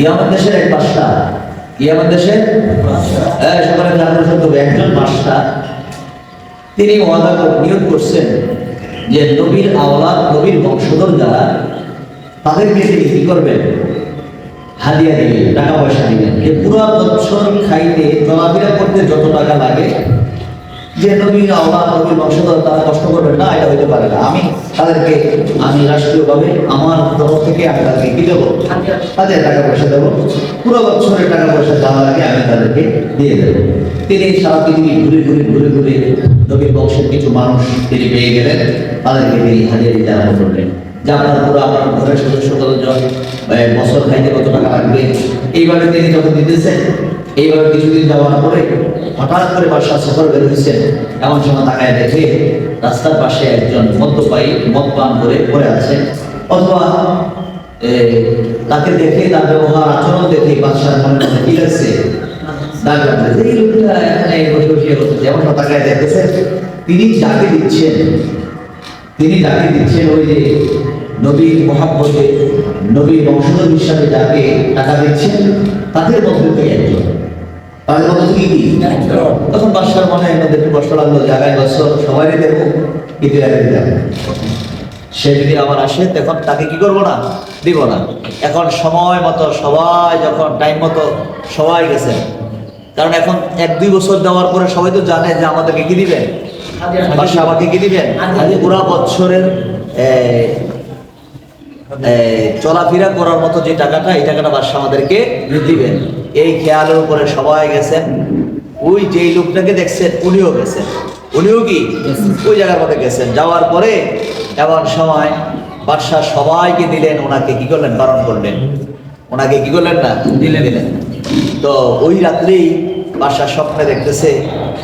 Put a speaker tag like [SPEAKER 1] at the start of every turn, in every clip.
[SPEAKER 1] ইয়ামান দেশের এক বাদশা, ইয়ামান দেশের সকালে একজন বাদশা, তিনি নিয়োগ করছেন যে নবীর আওলাদ, নবীর বংশধর যারা, তাদেরকে তিনি কি করবেন? হাদিয়া দিবেন, টাকা পয়সা দিবেন। যে পুরো বছর খাইতে চলাফেরা করতে যত টাকা লাগে, যে নবীর আওলাদ, নবীর বংশধর তারা কষ্ট করবেন না, এটা হইতে পারে না। আমি রাষ্ট্রীয়ভাবে আমার তরফ থেকে আমি তাদেরকে কি দেবো? তাদের টাকা পয়সা দেবো, পুরো বছরের টাকা পয়সা যাওয়া লাগে আমি তাদেরকে দিয়ে দেবো। তিনি সারা পৃথিবী ঘুরে ঘুরে নবীর বংশের কিছু মানুষ তিনি পেয়ে গেলেন, তাদেরকে তিনি হাদিয়া দিতে আরম্ভ করলেন। যে আপনার ঘরের সদস্য কতজন, বছর খাইতে কত টাকা লাগবে, এইভাবে তিনি যখন দিতেছেন। এইভাবে কিছুদিন যাওয়ার পরে হঠাৎ করে বাদশা সফর বের হয়েছেন। এমন সময় তাকায় দেখে রাস্তার পাশে একজন মদ্যপায়ী মদ পান করে পড়ে আছে, অথবা তাকে দেখে, তার ব্যবহার আচরণ দেখে বাদশার মনে মনে কি লাগছে? দাগ লাগছে। এই লোকটা এখানে বসে বসে করতেছে। এমন সময় তাকায় দেখেছে তিনি যাকে দিচ্ছেন ওই যে নবীর মহাব্বতে, নবীর বংশধর হিসাবে যাকে টাকা দিচ্ছেন, তাদের মধ্যে থেকে একজন। তাদের মধ্যে থেকে কি? তখন বাদশার মনে একটু কষ্ট লাগলো, জায়গায় বছর সবাই দেবো, কিন্তু সে যদি আবার আসে তখন তাকে কি করবো না? দিব না। এখন সময় মতো সবাই, যখন টাইম মতো সবাই গেছে, কারণ এখন 1-2 বছর দেওয়ার পরে সবাই তো জানে যে আমাদেরকে কি দিবেন, বাদশা আমাকে কি দিবেন? পুরা বছরের চলাফেরা করার মতো যে টাকাটা, এই টাকাটা বাদশা আমাদেরকে দিবেন। এই খেয়ালের উপরে সবাই গেছেন। ওই যেই লোকটাকে দেখছেন উনিও গেছেন, উনিও কি ওই জায়গার মধ্যে গেছেন। যাওয়ার পরে এমন সময় বাদশা সবাইকে দিলেন, ওনাকে কি করলেন? বারণ করলেন। ওনাকে কি করলেন না? দিলেন। তো ওই রাত্রেই বাদশা স্বপ্নে দেখতেছে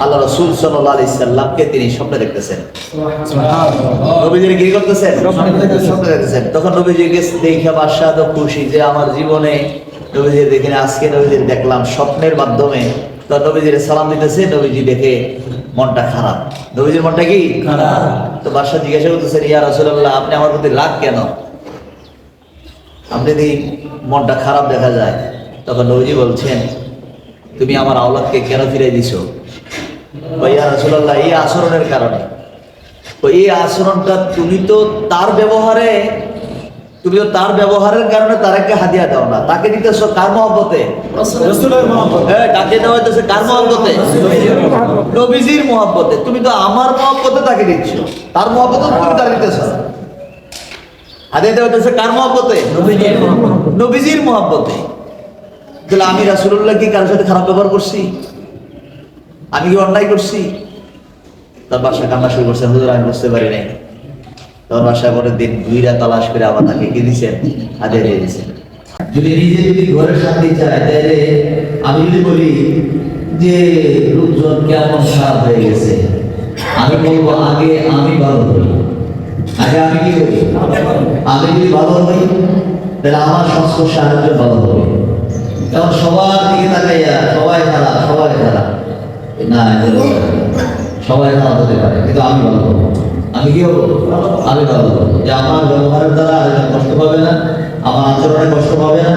[SPEAKER 1] আল্লাহ রাসূল সাল্লাল্লাহু আলাইহি সাল্লামকে, তিনি স্বপ্নে দেখতেছেন। নবীজির কি করতেছেন? স্বপ্নে দেখতেছেন। তখন নবীজিকে দেখে বাদশা তো খুশি যে আমার জীবনে নবীজির দেখিনি, আজকে নবীজির দেখলাম স্বপ্নের মাধ্যমে। তো নবীজির সালাম দিতেছে, নবীজি দেখে মনটা খারাপ। নবীজির মনটা কি খারাপ? তো বাদশা জিজ্ঞাসা করতেছেন, ইয়া রাসূলুল্লাহ, আপনি আমার প্রতি রাগ কেন? আপনি যদি মনটা খারাপ দেখা যায়। তখন নবীজি বলছেন, তুমি আমার আওলাদকে কেন ফিরাই দিছো? ইয়া রাসূলুল্লাহ, এই আচরণের কারণে। তো এই আচরণটা তুমি তো তার ব্যবহারের কারণে তারাকে হাদিয়া দাও না, তাকে দিতেছো কার মহব্বতে? রাসূলের মহব্বতে। তাকে দেওয়া হইতেছে কার মহব্বতে? নবীজির মহব্বতে। তুমি তো আমার মহব্বতে তাকে দিচ্ছ, তার মহব্বতে তুমি তার দিতেছ। হাদিয়া দেওয়া হইতেছে কার মহব্বতে? নবীজির মহব্বতে। তাহলে আমি রাসূলুল্লাহ কি কারোর সাথে খারাপ ব্যবহার করছি? আমি কি অন্যায় করছি? তার বাসা কান্না শুরু করছে, হুজুর আমি বুঝতে পারি নাই। তখন বাসা পরের দিন 2 রাত তালাশ করে আবার তাকে কি দিচ্ছেন? হাদিয়া দিয়ে দিচ্ছেন। যদি ঘরে শান্তি চায়, তাহলে আমি যদি বলি যে লোকজন কেমন খারাপ হয়ে গেছে, আমি বলবো আগে আমি ভালো হই। আগে আমি কি করি? আমি যদি ভালো হই, তাহলে আমার সংস্পর্শে আরেকজন ভালো হবে। কারণ সবার দিকে তাকাইয়া সবাই খারাপ না, সবাই খারাপ হতে পারে, কিন্তু আমি ভালো হবো। আমি কি হবো? আমি ভালো হবো। যে আমার ব্যবহারের দ্বারা আরেকজন কষ্ট পাবে না, আমার আচরণে কষ্ট পাবে না,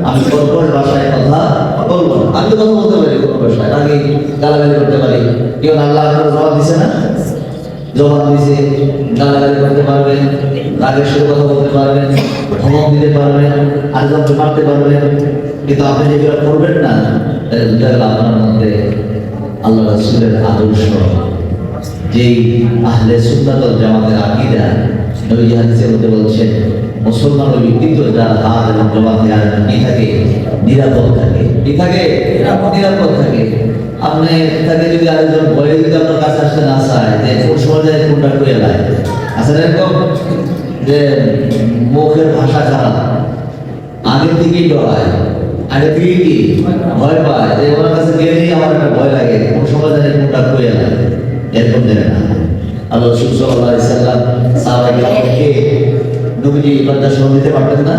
[SPEAKER 1] আমি কঠোর ভাষায় কথা বলবো না। আমি তো কথা বলতে পারি কোনো ভাষায়, আগে গালাগালি করতে পারি। কেউ আল্লাহ জবাব দিছে না? জবাব দিছে, গালাগালি করতে পারবেন, রাগের সাথে কথা বলতে পারবেন, ধমক দিতে পারবেন, আরেকজনকে মারতে পারবেন। কিন্তু আপনি যেগুলো করবেন না, আপনার মধ্যে আল্লাহ রাসূলের আদর্শ, যেই আহলে সুন্নাত ওয়াল জামাতের আকীদা, নবী হাদিসের মধ্যে বলছেন মুসলমান ওই ব্যক্তি তো যার হাত এবং জবান দেওয়ার কি থাকে? নিরাপদ থাকে। কি থাকে? নিরাপদ থাকে। আপনি তাকে যদি আরেকজন বলে, যদি আপনার কাছে আসতে না চায় যে কোন সময় যায় কোনটা করে যায়, আসলে এরকম যে মুখের ভাষা খারাপ, আগের থেকেই ডরায়, আগে থেকে কি ভয় পায় যে ওনার কাছে গেলেই আমার একটা ভয় লাগে, কোন সময় যায় কোনটা করে যায়, এরকম দেয় না। আল্লাহ রাসূল সাল্লাল্লাহু আলাইহি সাল্লাম সাহাবায়ে নবীজি লজ্জা সহ্য দিতে পারতেন না।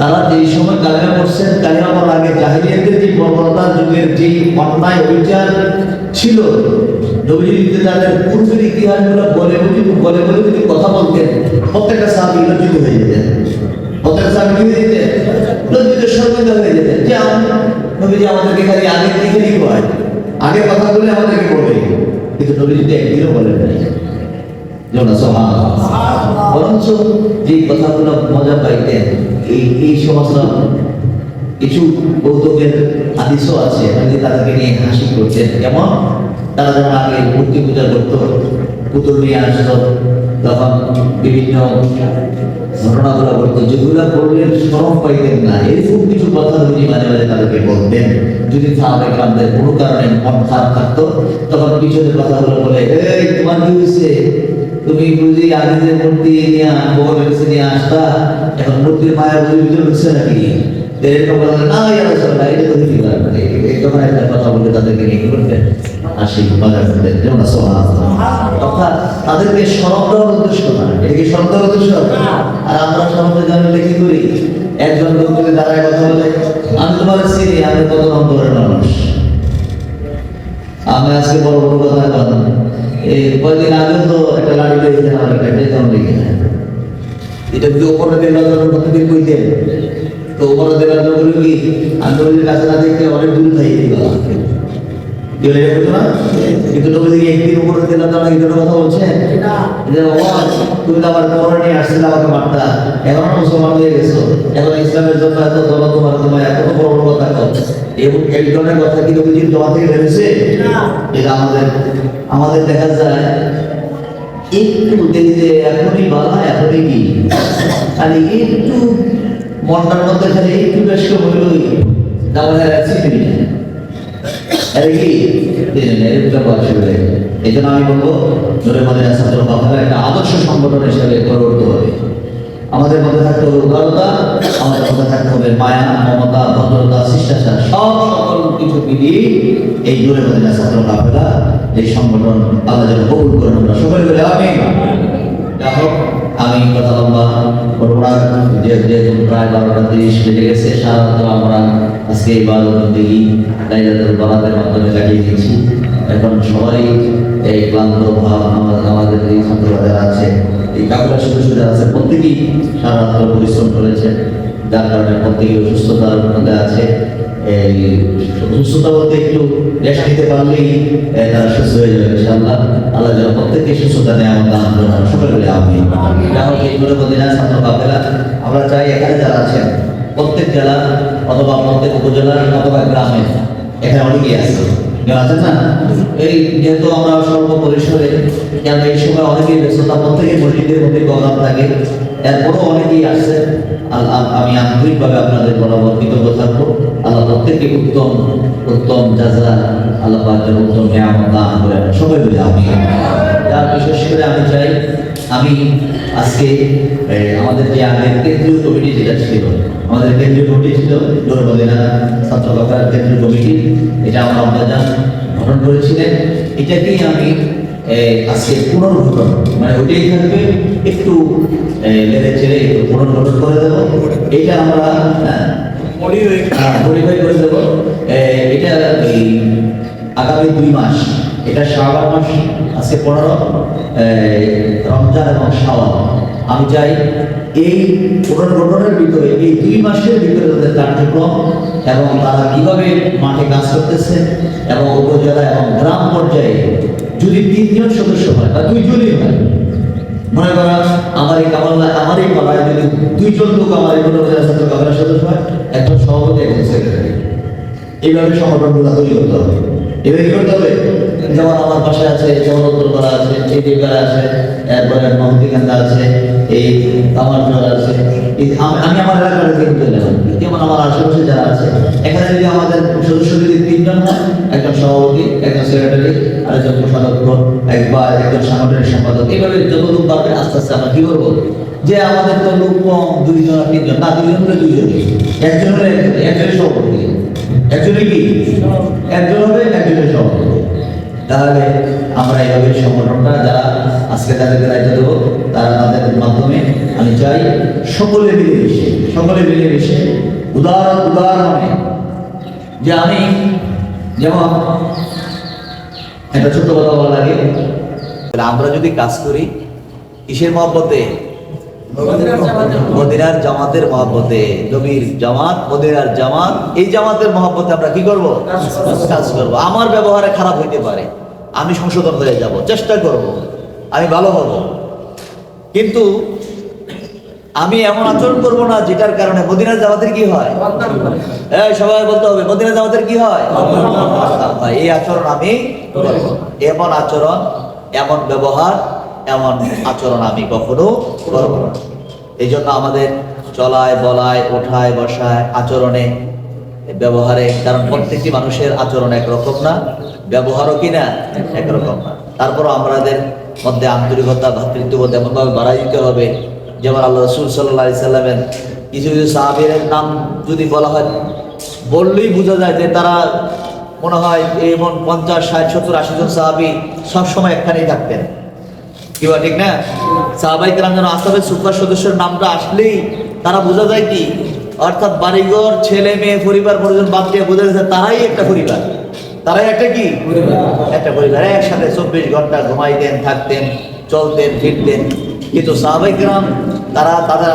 [SPEAKER 1] তারা যেই সময় কালেমা পড়ছেন, কালেমা পড়ার আগে জাহেলিয়াতের যে বর্বরতার যুগের যে অন্যায় অবিচার ছিল, নবীজি যদি তাদের পূর্বের ইতিহাসগুলো বলে যদি কথা বলতেন, প্রত্যেকটা সাহাবী লজ্জিত হয়ে যেতেন। প্রত্যেকটা সাহাবী কি হয়ে যেতেন? লজ্জিত শর্মিন্দ হয়ে যেতেন যে নবীজি আমাদেরকে খালি আগে লিখে লিখো হয়, আগে কথা বলে আমাদেরকে বলবে, কিন্তু নবীজি তো একদিনও বলেন নাই। বরঞ্চ যে কথাগুলো মজা পাইতেন, এই সমস্ত কিছু কৌতুকের হাদিসও আছে, তাদেরকে নিয়ে হাসি করতেন। কেমন? তারা যখন আগে মূর্তি পূজা করতো, পুতুল নিয়ে আসতো, তখন বিভিন্ন ঘটনাগুলো ঘটতো, যেগুলো করলে শরম পাইতেন না, এরকম কিছু কথা তিনি মাঝে মাঝে তাদেরকে বলতেন। যদি সাহাবায়ে কেরামদের কোনো কারণে মন খারাপ থাকতো, তখন পিছনের কথাগুলো বলে, এই তোমার কি হয়েছে, তুমি বুঝি আগে যে মূর্তি নিয়ে ভগবানের কাছে নিয়ে আসতা, এখন মূর্তির মায়া বুঝি ভিতরে ঢুকছে নাকি? এরকম বলে না, ইয়া রাসূলুল্লাহ, এটা তো ঠিক না। এইরকম একটা কথা বলে তাদেরকে নিয়ে করতেন, হাসি মজা করতেন। যেমন অর্থাৎ তাদেরকে শরম দেওয়ার উদ্দেশ্য না, এটা কি শরম দেওয়ার উদ্দেশ্য? আর আমরা সমাজে জানলে কি করি? একজন লোক যদি দাঁড়ায় কথা বলে, আমি তোমার চিনি, আমি কত অন্তরের মানুষ, আমি আজকে বড় বড় কথা বললাম, এই কয়েকদিন আগে তো একটা লাড়ি লেগেছেন, আমার একটা যেমন লেগে যায়, এটা যদি ওপরে দিয়ে লাগানোর প্রতিদিন কইতেন, তো ওপরে দিয়ে লাগানো বলে কি আন্দোলনের কাছে না দেখতে অনেক দূর থাকি দিবা, কিন্তু নবীজি একদিন উপরে দিয়ে লাগানো এই কথা বলছেন যে বাবা তুমি তো আমার কোরআন নিয়ে আসছিলে, আমাকে মারতা, এখন মুসলমান হয়ে গেছো, এখন ইসলামের জন্য এত দল তোমার তোমার এত বড় বড় কথা কও, এবং এই ধরনের কথা কি নবীজির জমা থেকে ভেবেছে? এটা আমাদের দেখা যায় একটু দেখতে এখনই বালা, এখনই কি খালি একটু মনটার মধ্যে খালি একটু বেশ হইলই তাহলে চিনি এই জন্য আমি বলবো নূরে মদিনা ছাত্র বাংলা একটা আদর্শ সংগঠন হিসেবে গড়ে উঠতে হবে। আমাদের মধ্যে থাকতে হবে উদারতা, আমাদের মধ্যে থাকতে হবে মায়া, মমতা, ভদ্রতা, শিষ্টাচার, সকল কিছু মিলিয়ে এই নূরে মদিনা ছাত্র বাংলা এই সংগঠন আল্লাহ যেন কবুল করেন। আমরা সকলে বলে আমিন। যাই হোক, আমি কথা লম্বা করবো না, যেহেতু প্রায় 12:30 বেজে গেছে। সাধারণত আমরা আজকে এই বারোবন্দি লাইলাতুল বরাতের মাধ্যমে লাগিয়ে দিয়েছি। এখন সবাই এই ক্লান্ত ভাব, আমাদের এই ছাত্ররা যারা আছে, এই কাকুরা সদস্য যারা আছে, প্রত্যেকেই সারারাত্র পরিশ্রম করেছে, যার কারণে প্রত্যেকেই অসুস্থতার মধ্যে আছে। এই সুস্থতা বলতে একটু রেস্ট নিতে পারলেই তারা সুস্থ হয়ে যাবে ইনশাআল্লাহ। আল্লাহ যেন প্রত্যেককে সুস্থতা নেয়, আমার দান করেন সকলে বলে আমিন। যাই এই নূরে মদিনা ছাত্র কাফেলা, আমরা চাই এখানে যারা আছেন প্রত্যেক জেলা অথবা প্রত্যেক উপজেলার অথবা গ্রামে, এখানে অনেকেই আছে আছেন না, এই যেহেতু আমরা স্বল্প পরিসরে, কেন এই সময় অনেকেই ব্যস্ততা, প্রত্যেকের মসজিদের মধ্যে প্রোগ্রাম থাকে, এরপরও অনেকেই আসছে। আমি আন্তরিকভাবে আপনাদের বরাবর কৃতজ্ঞ থাকবো। আল্লাহ প্রত্যেককে উত্তম উত্তম জাযা, আল্লাহ পাকের উত্তম নিয়ামত দান করেন সবাই বলে আমি। যার বিশেষ করে আমি চাই, আমি আজকে আমাদের যে আগের কেন্দ্রীয় কমিটি যেটা ছিল, আমাদের কেন্দ্রীয় কমিটি ছিল নূরে মদিনা ছাত্র কাফেলার কেন্দ্রীয় কমিটি, এটা আমরা আব্বাজান গঠন করেছিলেন। এটাকেই আমি আজকে পুনর্গঠন, মানে ওইটাই থাকবে, একটু লেড়ে চেড়ে একটু পুনর্গঠন করে দেবো। এটা আমরা মডিফাই করে দেবো। এটা এই আগামী 2 মাস, এটা শাওয়াল মাস, আজকে 15, রমজান এবং শাওয়াল, আমি চাই এই পুনর্গঠনের ভিতরে এই 2 মাসের ভিতরে তাদের কার্যক্রম এবং তারা কিভাবে মাঠে কাজ করতেছে এবং উপজেলা এবং গ্রাম পর্যায়ে যদি 3 জন সদস্য হয় বা 2 জনই হয়, মনে করা আমার এই পাড়ায় যদি 2 জন লোক আমার এই ছাত্র কাফেলার সদস্য হয়, একজন সভাপতি, একজন সেক্রেটারি, এইভাবে সংগঠনগুলো তৈরি করতে হবে। এভাবে করতে হবে, যেমন আমার পাশে আছে, যেমন উত্তরপাড়া আছে, এই দিকপাড়া আছে, এরপরে মহতিকান্দা আছে, এই কামারপাড়া আছে, আমি আমার এলাকার থেকে চলে যাব, যেমন আমার আশেপাশে যারা আছে, এখানে যদি আমাদের সদস্য যদি 3 জন হয়, একজন সভাপতি, একজন সেক্রেটারি, আর একজন কোষাধ্যক্ষ, একজন সাংগঠনিক সম্পাদক, এইভাবে যতটুকু পারবে আস্তে আস্তে আমরা কি করবো, যে আমাদের তো লোক কম, 2 জন আর 3 জন না, 2 জন হলে 2 জন, একজনের সভাপতি, একজনের কি একজন হবে, একজনের সভাপতি। তাহলে আমরা এইভাবে সংগঠনটা যারা আজকে তাদেরকে দায়িত্ব দেবো, তারা তাদের মাধ্যমে আমি চাই সকলে মিলেমিশে উদার মানে, যে আমি যেমন একটা ছোট কথা বলা লাগে, আমরা যদি কাজ করি কিসের মহব্বতে, মদিনার জামাতের মহব্বতে, নবীর জামাত, মদিনার জামাত, এই জামাতের মহব্বতে আমরা কি করব? কাজ করব। আমার ব্যবহারে খারাপ হইতে পারে, আমি সংশোধন হয়ে যাব, চেষ্টা করব, আমি ভালো হব, কিন্তু আমি এমন আচরণ করব না যেটার কারণে মদিনার জামাতের কি হয়? সবাই বলতে হবে, মদিনার জামাতের কি হয়? এই আচরণ আমি করব। এমন আচরণ, এমন ব্যবহার, এমন আচরণ আমি কখনো করব না। এই জন্য আমাদের চলায় বলায়, ওঠায় বসায়, আচরণে, ব্যবহারে, কারণ প্রত্যেকটি মানুষের আচরণ একরকম না, ব্যবহারও কিনা একরকম না। তারপরও আমাদের মধ্যে আন্তরিকতা, ভ্রাতৃত্ববোধ এমনভাবে বাড়াই দিতে হবে, যেমন আল্লাহ রাসূল সাল্লাল্লাহু আলাইহি সাল্লামের কিছু কিছু সাহাবীর নাম যদি বলা হয়, বললেই বোঝা যায় যে তারা মনে হয় এমন 50, 60, 70, 80 জন সাহাবী সবসময় একখানেই থাকতেন, কি বল ঠিক না? সাহাবায়ে কেরাম যেন আসহাবে সুফার সদস্যের নামটা আসলেই তারা বোঝা যায় কি, অর্থাৎ বাড়িঘর, ছেলে মেয়ে, পরিবার পরিজন বাদ দিয়ে বোঝা যাচ্ছে তারাই একটা পরিবার, তারাই একটা কি একটা পরিবার, একসাথে 24 ঘন্টা ঘুমাইতেন, থাকতেন, চলতেন, ফিরতেন। কিন্তু সাহাবায়ে কেরাম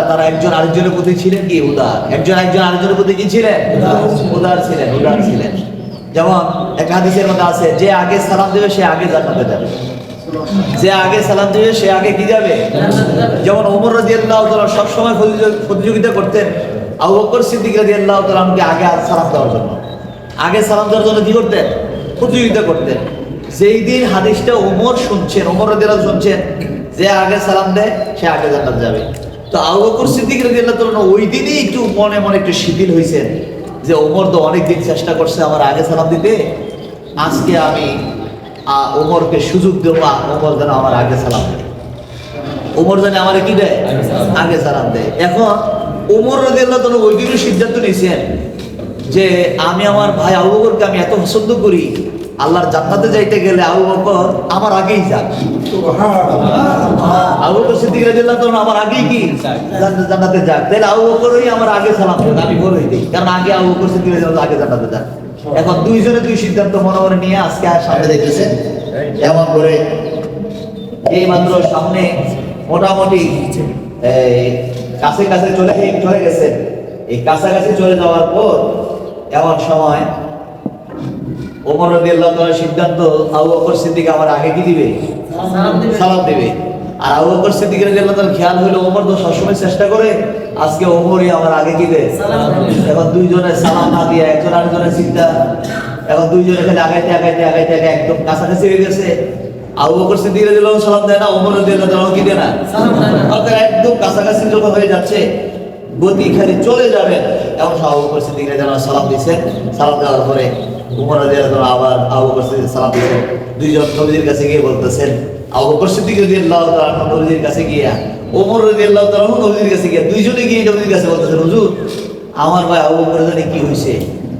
[SPEAKER 1] তারা একজন আরেকজনের প্রতি ছিলেন কি উদার, একজন আরেকজনের প্রতি কি ছিলেন? উদার ছিলেন। যেমন এক হাদিসের মধ্যে আছে, যে আগে সালাম দেবে সে আগে জান্নাতে যাবে, যে আগে সালাম দিবে সে আগে কি যাবে? যেমন ওমর রাদিয়াল্লাহু তাআলা সব সময় প্রতিযোগিতা করতেন আবু বকর সিদ্দিক রাদিয়াল্লাহু তাআলাকে আগে সালাম দেওয়ার জন্য, কি করতেন? প্রতিযোগিতা করতেন। যেই দিন হাদিসটা ওমর রাদিয়াল্লাহু শুনছেন যে আগে সালাম দেয় সে আগে জান্নাত যাবে, তো আবু বকর সিদ্দিক রাদিয়াল্লাহু তাআলা ওই দিনই একটু মনে একটু শিথিল হয়েছেন যে ওমর তো অনেকদিন চেষ্টা করছে আমার আগে সালাম দিতে, আজকে আমি ওমরকে সুযোগ দেবো, ওমর যেন আমার আগে সালাম দেয়, ওমর যেন আমার কি দেয়? আগে সালাম দেয়। এখন ওমর রাদিয়াল্লাহু তাআলা ওই দিনই সিদ্ধান্ত নিয়েছেন যে আমি আমার ভাই আবু বকরকে আমি এত পছন্দ করি, আল্লাহর জান্নাতে যাইতে গেলে আবু বকর আমার আগেই যাক, আবু বকর সিদ্দিক রাদিয়াল্লাহু তাআলা আমার আগেই কি জান্নাতে যাক, তাহলে আবু বকরই আমার আগে সালাম দেন, আমি বলেই দিই, কারণ আগে আবু বকর সিদ্দিক রাদিয়াল্লাহু আগে জান্নাতে যাক। এখন দুইজনে দুই সিদ্ধান্ত মনে নিয়ে আজকে আর সামনে দেখতেছেন, এমন করে এই মাত্র সামনে মোটামুটি কাছে চলে গেছেন। এই কাছাকাছি চলে যাওয়ার পর এমন সময় ওমর রাদিয়াল্লাহু তাআলা সিদ্ধান্ত, আবু বকর সিদ্দিক আমার আগে কি দিবে? সালাম দিবে। আর আবু বকর সিদ্দিক রাদিয়াল্লাহু তাআলার খেয়াল হলো ওমর তো সবসময় চেষ্টা করে আজকে ওমরই আমার আগে কি দেয়। এখন দুইজনের সালাম না দিয়ে একজন আরেকজনের চিন্তা, এখন দুইজনে খালি আগাইতে একদম কাছাকাছি হয়ে গেছে। আবু বকর সিদ্দিক রাদিয়াল্লাহু তাআলা সালাম দেয় না, ওমর রাদিয়াল্লাহু তাআলা কি দেয় না সালাম, একদম কাছাকাছি যখন হয়ে যাচ্ছে, গতি খালি চলে যাবেন, এমন আবু বকর সিদ্দিক রাদিয়াল্লাহু তাআলা সালাম দিয়েছেন। সালাম দেওয়ার পরে ওমর রাদিয়াল্লাহু তাআলা আবার আবু বকর সিদ্দিক সালাম দিয়েছেন। দুইজন নবীর কাছে গিয়ে বলতেছেন, আবু বকর সিদ্দিক রাদিয়াল্লাহু তাআলা নবীর কাছে গিয়া, ওমর রাদিয়াল্লাহু তাআলা নবীর কাছে গিয়া, দুইজনে গিয়ে নবীর কাছে বলতেছেন, হুজুর আমার ভাই আবু বকর জানি কি হয়েছে।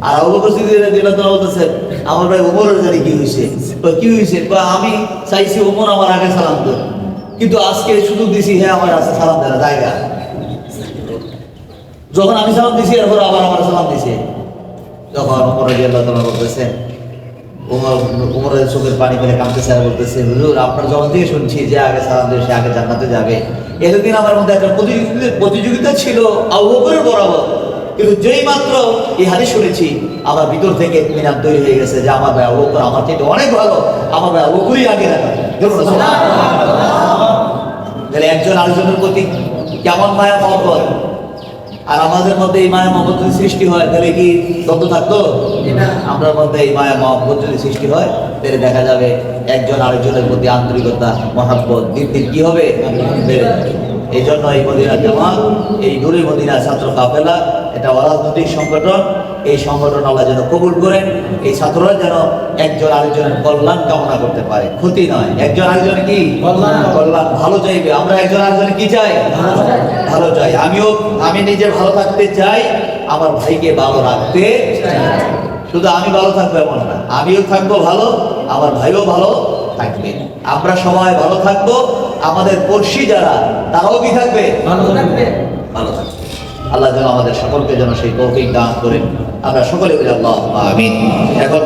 [SPEAKER 1] আর আবু বকর সিদ্দিক রাদিয়াল্লাহু তাআলা বলতেছেন, আমার ভাই ওমরের জানি কি হয়েছে। কি হয়েছে? আমি চাইছি ওমর আমার আগে সালাম দেন, কিন্তু আজকে সুযোগ দিছি হ্যাঁ আমার আছে সালাম দেওয়ার জায়গা, যখন আমি সালাম দিছি এরপর আবার আমার সালাম দিছে। যখন ওমর রাদিয়াল্লাহু তাআলা বলতেছেন, ওমরের চোখের পানি ফেলে কাঁদতেছে আর বলতেছে, হুজুর আপনার যখন থেকে শুনছি যে আগে সালাম দিয়ে সে আগে জান্নাতে যাবে, এতদিন আমার মধ্যে একটা প্রতিযোগিতা ছিল আবু বকরের বরাবর, কিন্তু যেই মাত্র এই হাদিস শুনেছি আমার ভিতর থেকে ইতমিনান তৈরি হয়ে গেছে যে আমার ভাই আবু বকর আমার থেকে অনেক ভালো, আমার ভাই আবু বকরই আগে রাখা। তাহলে একজন আরেকজনের প্রতি কেমন মায়া মহব্বত, আর আমাদের মধ্যে এই মায়া মহব্বত যদি সৃষ্টি হয় তাহলে কি দ্বন্দ্ব থাকতো? আমাদের মধ্যে এই মায়া মহব্বত যদি সৃষ্টি হয় তাহলে দেখা যাবে একজন আরেকজনের প্রতি আন্তরিকতা মহব্বত দিন দিন কি হবে? বেড়ে যাবে। এই জন্য এই মদিনা জামাত, এই নূরে মদিনা ছাত্র কাফেলা, এটা অরাজনৈতিক সংগঠন। এই সংগঠন আল্লাহ যেন কবুল করেন, এই ছাত্ররা যেন একজন আরেকজনের কল্যাণ কামনা করতে পারে, ক্ষতি নয়। একজন আরেকজনের কি কল্যাণ, ভালো চাইবে। আমরা একজন আরেকজনের কি চাই? ভালো চাই। আমি নিজে ভালো থাকতে চাই, আমার ভাইকে ভালো রাখতে চাই। শুধু আমি ভালো থাকবো এমন না, আমিও থাকবো ভালো, আমার ভাইও ভালো থাকবে। আমরা সবাই ভালো থাকবো, আমাদের পড়শি যারা তারাও কি থাকবে? ভালো থাকবে। আল্লাহ যেন আমাদের সকলকে যেন সেই তৌফিক দান করেন। আমরা সকলে বলি আল্লাহুম্মা আমিন। এখন